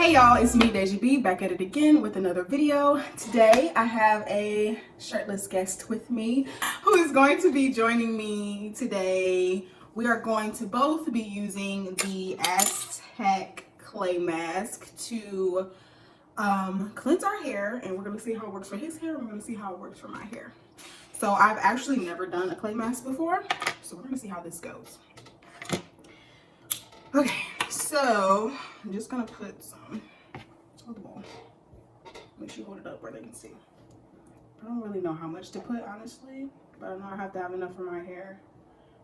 Hey y'all, it's me Deja B back at it again with another video. Today I have a shirtless guest with me who is going to be joining me today. We are going to both be using the Aztec clay mask to cleanse our hair, and we're going to see how it works for his hair, and we're going to see how it works for my hair. So I've actually never done a clay mask before, so we're going to see how this goes. Okay, so I'm just gonna put some, make sure you hold it up where they can see. I don't really know how much to put, honestly, but I know I have to have enough for my hair.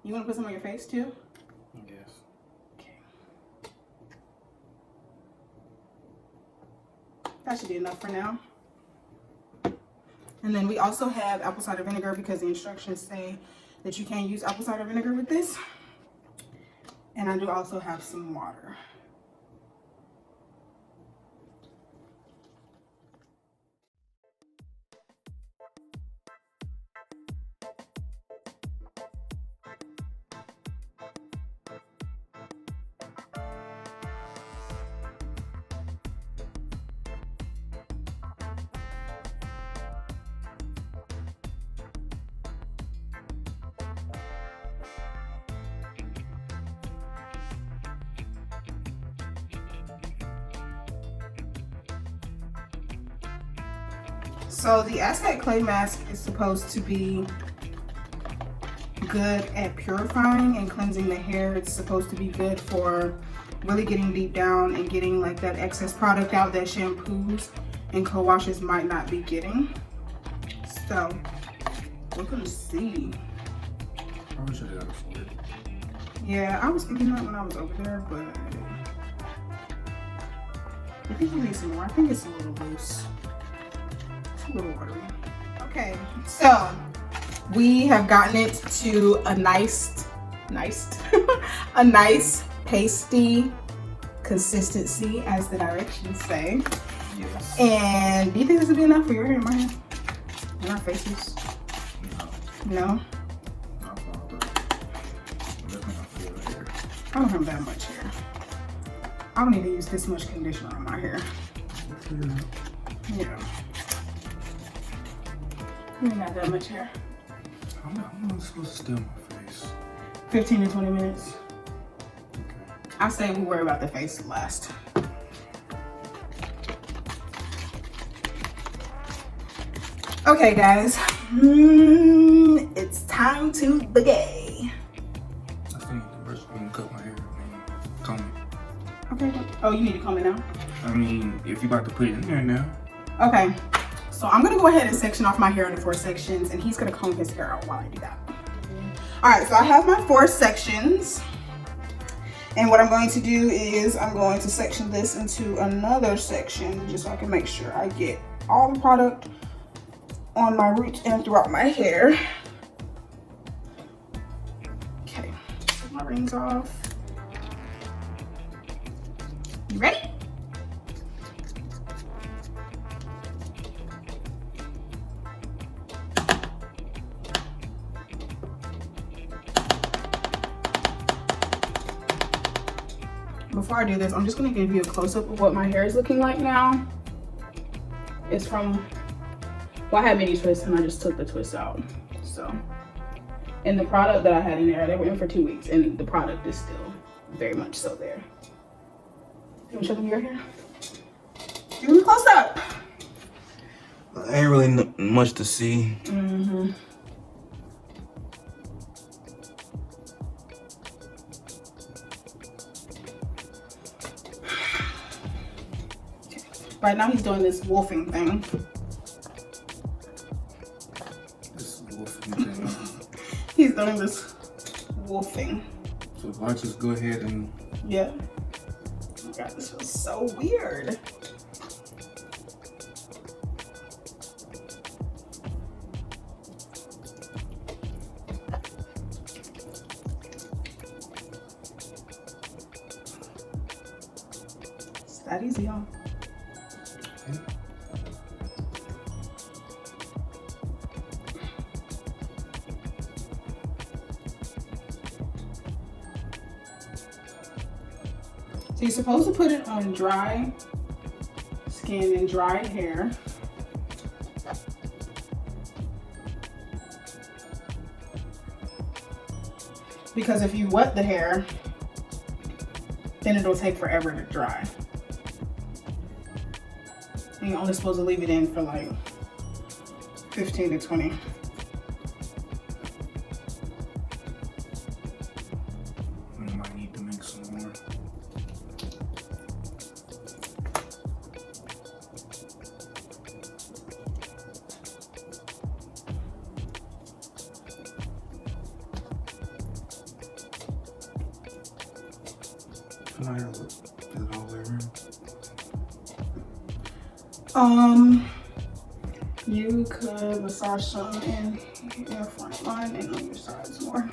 You wanna put some on your face too? Yes. Okay. That should be enough for now. And then we also have apple cider vinegar because the instructions say that you can't use apple cider vinegar with this. And I do also have some water. So the Aztec clay mask is supposed to be good at purifying and cleansing the hair. It's supposed to be good for really getting deep down and getting like that excess product out that shampoos and co-washes might not be getting. So we're gonna see. Probably should have got a foot. Yeah, I was thinking that when I was over there, but I think you need some more. I think it's a little loose. A little watery. Okay, so we have gotten it to a nice a nice pasty consistency, as the directions say. Yes. And do you think this would be enough for your hair and my hair and our faces? No? Not probably. Definitely not for your hair. I don't have that much hair. I don't even use this much conditioner on my hair. Yeah. You ain't got that much hair. How long am I supposed to stay on my face? 15 to 20 minutes. Okay. I say we worry about the face last. Okay, guys. It's time to begin. I think the brush can cut my hair. Comb it. Okay. Oh, you need to comb it now? I mean, if you about to put it in there now. Okay. So I'm gonna go ahead and section off my hair into 4 sections, and he's gonna comb his hair out while I do that. All right, so I have my 4 sections. And what I'm going to do is I'm going to section this into another section just so I can make sure I get all the product on my roots and throughout my hair. Okay, take my rings off. You ready? Before I do this, I'm just gonna give you a close-up of what my hair is looking like now. It's from, well, I had mini twists and I just took the twist out. So, and the product that I had in there, they were in for 2 weeks, and the product is still very much so there. You wanna show them your hair? Give me a close-up. Ain't really much to see. Mm-hmm. Right now he's doing this wolfing thing. This wolfing thing. He's doing this wolfing. So if I just go ahead and. Yeah. Oh my God, this feels so weird. It's that easy, y'all. Yeah. So you're supposed to put it on dry skin and dry hair. Because if you wet the hair, then it'll take forever to dry. And you're only supposed to leave it in for like 15 to 20. I might need to make some more. Can I have it? Is it all the way around? You could massage some in your front line and on your sides more.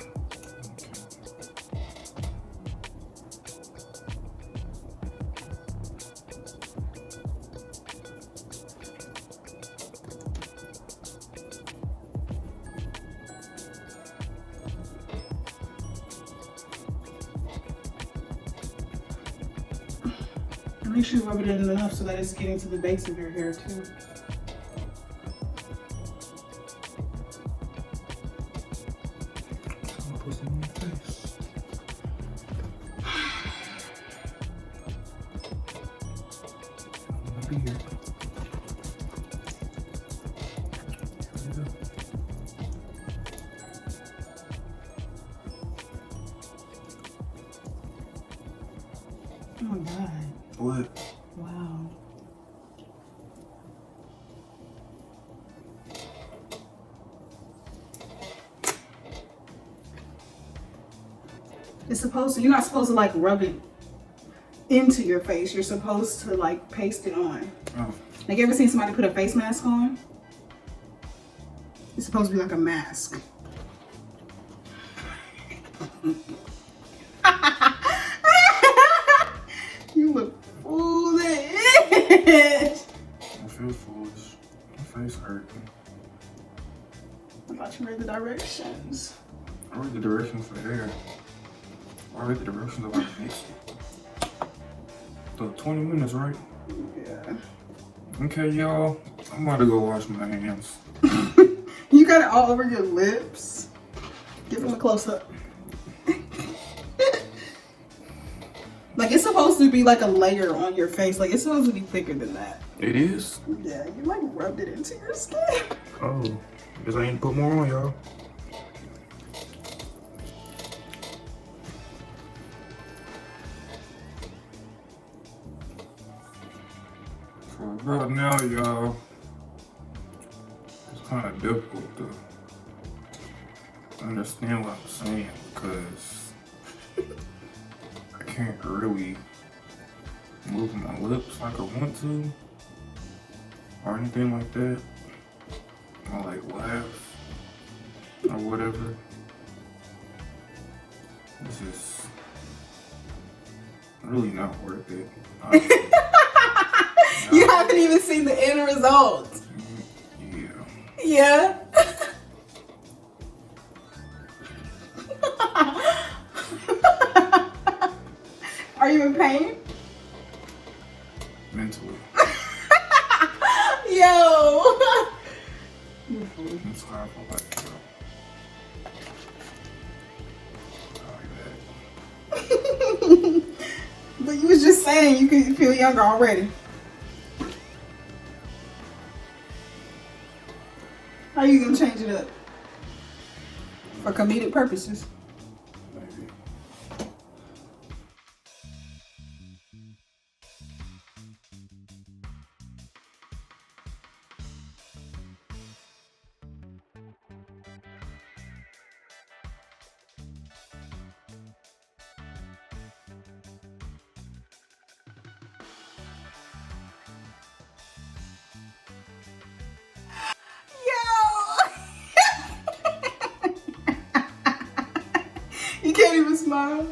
Make sure you rub it in enough so that it's getting to the base of your hair too. Put some in your face. I'll be here. Here we go. Oh my God. What? Wow. It's supposed to, you're not supposed to like rub it into your face. You're supposed to like paste it on. Oh. Like, you ever seen somebody put a face mask on? It's supposed to be like a mask. You look foolish. I feel foolish. My face hurting. I thought you read the directions. I read the directions for hair. I read the directions of how to fix it. So 20 minutes, right? Yeah. Okay, y'all. I'm about to go wash my hands. You got it all over your lips. Give them a close up. Like, it's supposed to be like a layer on your face. Like, it's supposed to be thicker than that. It is? Yeah, you like rubbed it into your skin. Oh, guess I need to put more on, y'all. For about now, y'all, it's kind of difficult to understand what I'm saying because I can't really move my lips like I want to or anything like that. Or like laugh or whatever. This is really not worth it. You haven't even seen the end result. Yeah. Yeah. Are you in pain? Mentally. Yo. I'm sorry if I like you. But you was just saying you can feel younger already. How are you gonna change it up? For comedic purposes. Maybe. You can't even smile.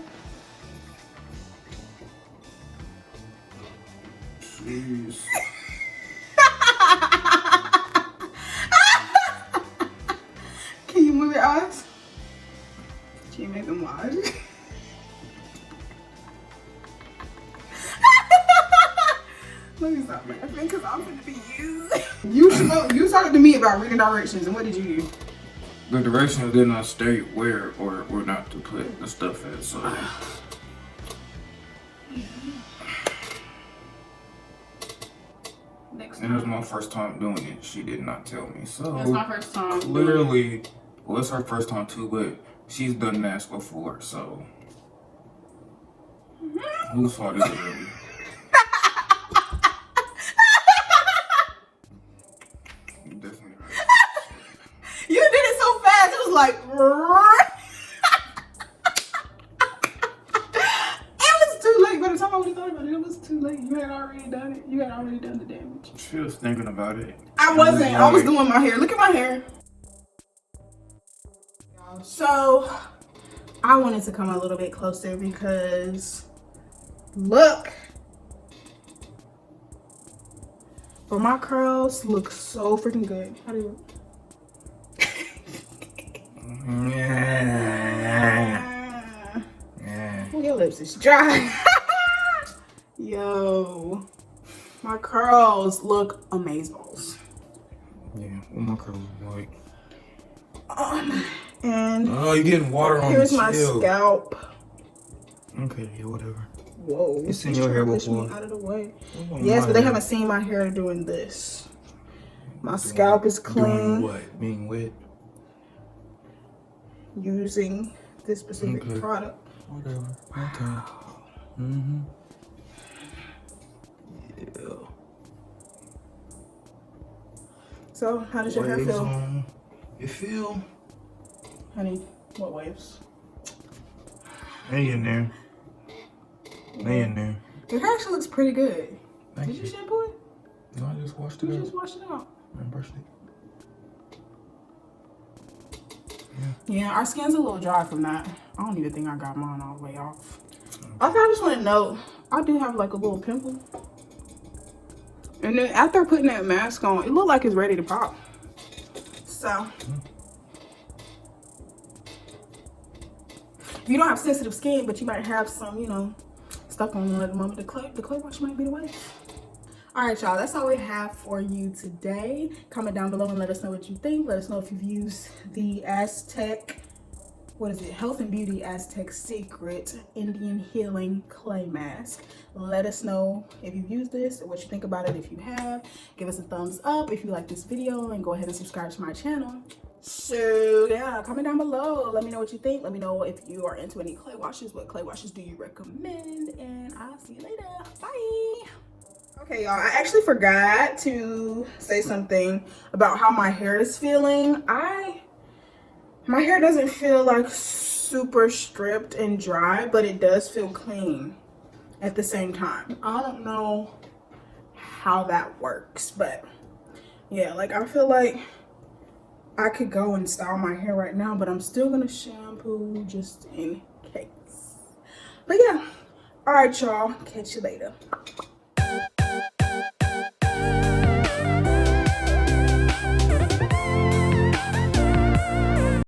Jeez. Can you move your eyes? Can you make them wide? Let me stop laughing because I'm gonna be you. You talking to me about reading directions, and what did you do? The directions did not state where or not to put the stuff in, so. Next And it was time. my first time doing it. She did not tell me, so. That's my first time. Clearly, well, it's her first time too, but she's done that before, so. Whose fault is it really? Definitely right. You did it so fast. It was like. It was too late. By the time I would have thought about it, it was too late. You had already done it. You had already done the damage. She was thinking about it. I wasn't. I was doing my hair. Look at my hair. So, I wanted to come a little bit closer because look. But my curls look so freaking good. How do you look? Oh, your lips is dry. Yo, my curls look amazeballs. Yeah, well, my curls are white. And oh, you're getting water on here's the my shield. scalp. Okay, yeah, whatever. Whoa, It's in your hair push me before. out of the way. Oh, Yes, but they hair. haven't seen my hair doing this. My scalp is Doing clean. what? Being wet? Using this specific Okay. product. Whatever. Okay. Mm-hmm. Yeah. So, how does your hair Waves feel? on. You feel? Honey, what waves? Hang in there. Hang in there. Your hair actually looks pretty good. Thank Did you you. shampoo it? No, I just washed it You out. just washed it out. And brushed it. Yeah, our skin's a little dry from that. I don't even think I got mine all the way off. Also, I just want to note, I do have like a little pimple. And then after putting that mask on, it looked like it's ready to pop. So, if you don't have sensitive skin, but you might have some, you know, stuff on you at the moment, the clay wash might be the way. All right, y'all, that's all we have for you today. Comment down below and let us know what you think. Let us know if you've used the Aztec, what is it? Health and Beauty Aztec Secret Indian Healing Clay Mask. Let us know if you've used this or what you think about it. If you have, give us a thumbs up if you like this video and go ahead and subscribe to my channel. So yeah, comment down below. Let me know what you think. Let me know if you are into any clay washes. What clay washes do you recommend? And I'll see you later. Bye. Okay, y'all, I actually forgot to say something about how my hair is feeling. My hair doesn't feel like super stripped and dry, but it does feel clean at the same time. I don't know how that works, but yeah, like I feel like I could go and style my hair right now, but I'm still gonna shampoo just in case. But yeah, all right, y'all, catch you later.